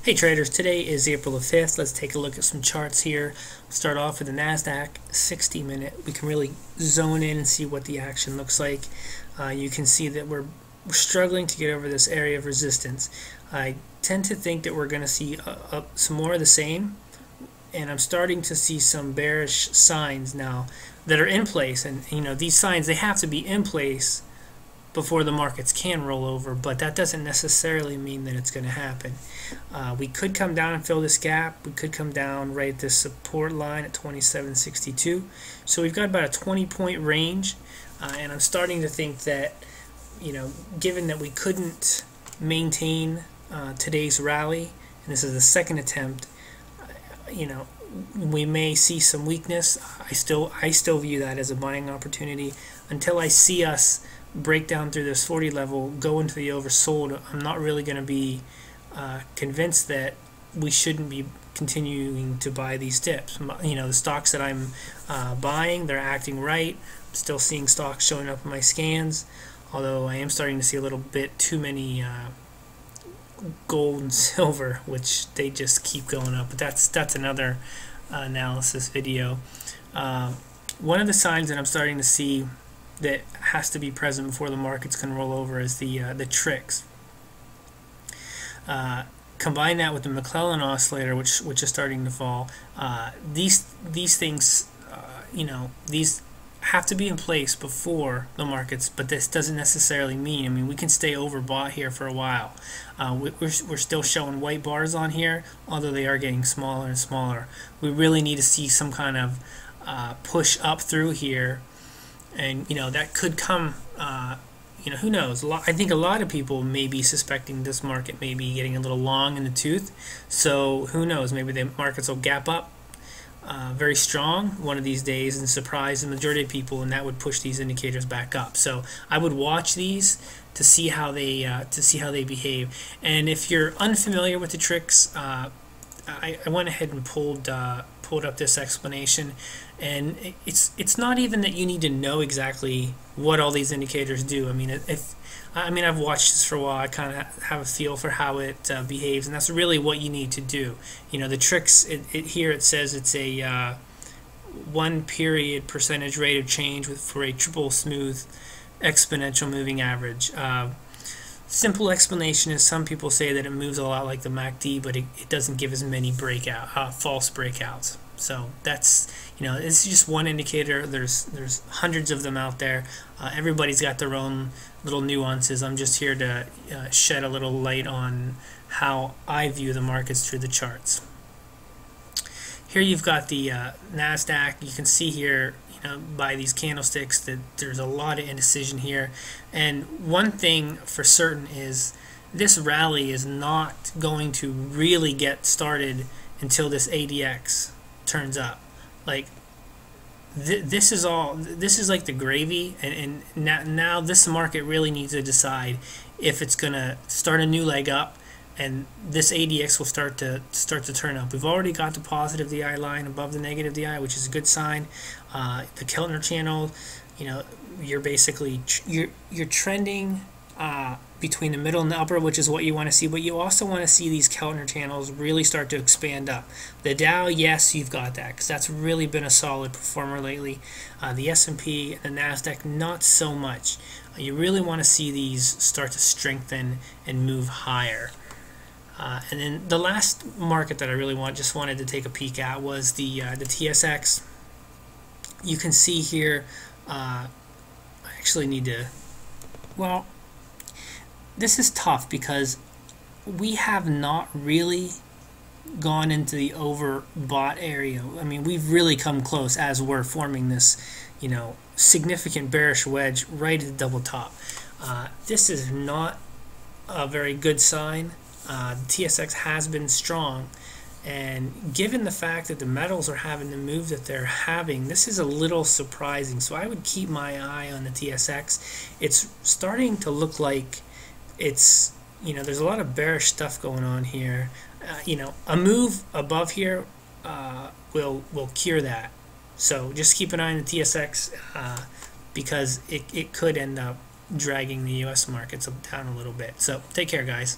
Hey traders, today is April the 5th. Let's take a look at some charts here. Start off with the NASDAQ 60-minute. We can really zone in and see what the action looks like. You can see that we're struggling to get over this area of resistance. I tend to think that we're going to see some more of the same, and I'm starting to see some bearish signs now that are in place. And you know, these signs, they have to be in place before the markets can roll over, but that doesn't necessarily mean that it's going to happen. We could come down and fill this gap. We could come down right at this support line at 27.62. So we've got about a 20-point range, and I'm starting to think that, you know, given that we couldn't maintain today's rally, and this is the second attempt, you know, we may see some weakness. I still view that as a buying opportunity until I see us break down through this 40 level, go into the oversold. I'm not really going to be convinced that we shouldn't be continuing to buy these dips. You know, the stocks that I'm buying, they're acting right. I'm still seeing stocks showing up in my scans, although I am starting to see a little bit too many gold and silver, which they just keep going up. But that's another analysis video. One of the signs that I'm starting to see that has to be present before the markets can roll over is the tricks. Combine that with the McClellan oscillator, which is starting to fall. These things, you know, these have to be in place before the markets, but this doesn't necessarily mean, I mean, we can stay overbought here for a while. We're still showing white bars on here, although they are getting smaller and smaller. We really need to see some kind of push up through here, and you know, that could come, you know, who knows. I think a lot of people may be suspecting this market may be getting a little long in the tooth, so who knows, maybe the markets will gap up very strong one of these days and surprise the majority of people, and that would push these indicators back up. So I would watch these to see how they behave. And if you're unfamiliar with the tricks, I went ahead and pulled up this explanation, and it's not even that you need to know exactly what all these indicators do. I mean, I've watched this for a while. I kind of have a feel for how it behaves, and that's really what you need to do. You know, the tricks, here it says it's a 1 period percentage rate of change for a triple smooth exponential moving average. Simple explanation is some people say that it moves a lot like the MACD, but it doesn't give as many false breakouts. So that's, you know, it's just one indicator. There's hundreds of them out there. Everybody's got their own little nuances. I'm just here to shed a little light on how I view the markets through the charts. Here you've got the NASDAQ. You can see here, you know, by these candlesticks that there's a lot of indecision here. And one thing for certain is this rally is not going to really get started until this ADX turns up. Like, this is like the gravy, and now this market really needs to decide if it's gonna start a new leg up, and this ADX will start to turn up. We've already got the positive DI line above the negative DI, which is a good sign. The Keltner channel, you know, you're basically you're trending between the middle and the upper, which is what you want to see, but you also want to see these Keltner channels really start to expand up. The Dow, yes, you've got that, because that's really been a solid performer lately. The S&P and the NASDAQ, not so much. You really want to see these start to strengthen and move higher. And then the last market that I really just wanted to take a peek at was the TSX. You can see here, I actually need to, well, this is tough because we have not really gone into the overbought area. I mean, we've really come close as we're forming this, you know, significant bearish wedge right at the double top. This is not a very good sign. The TSX has been strong, and given the fact that the metals are having the move that they're having, this is a little surprising. So I would keep my eye on the TSX. It's starting to look like it's, you know, there's a lot of bearish stuff going on here. You know, a move above here will cure that. So just keep an eye on the TSX because it could end up dragging the US markets down a little bit. So take care, guys.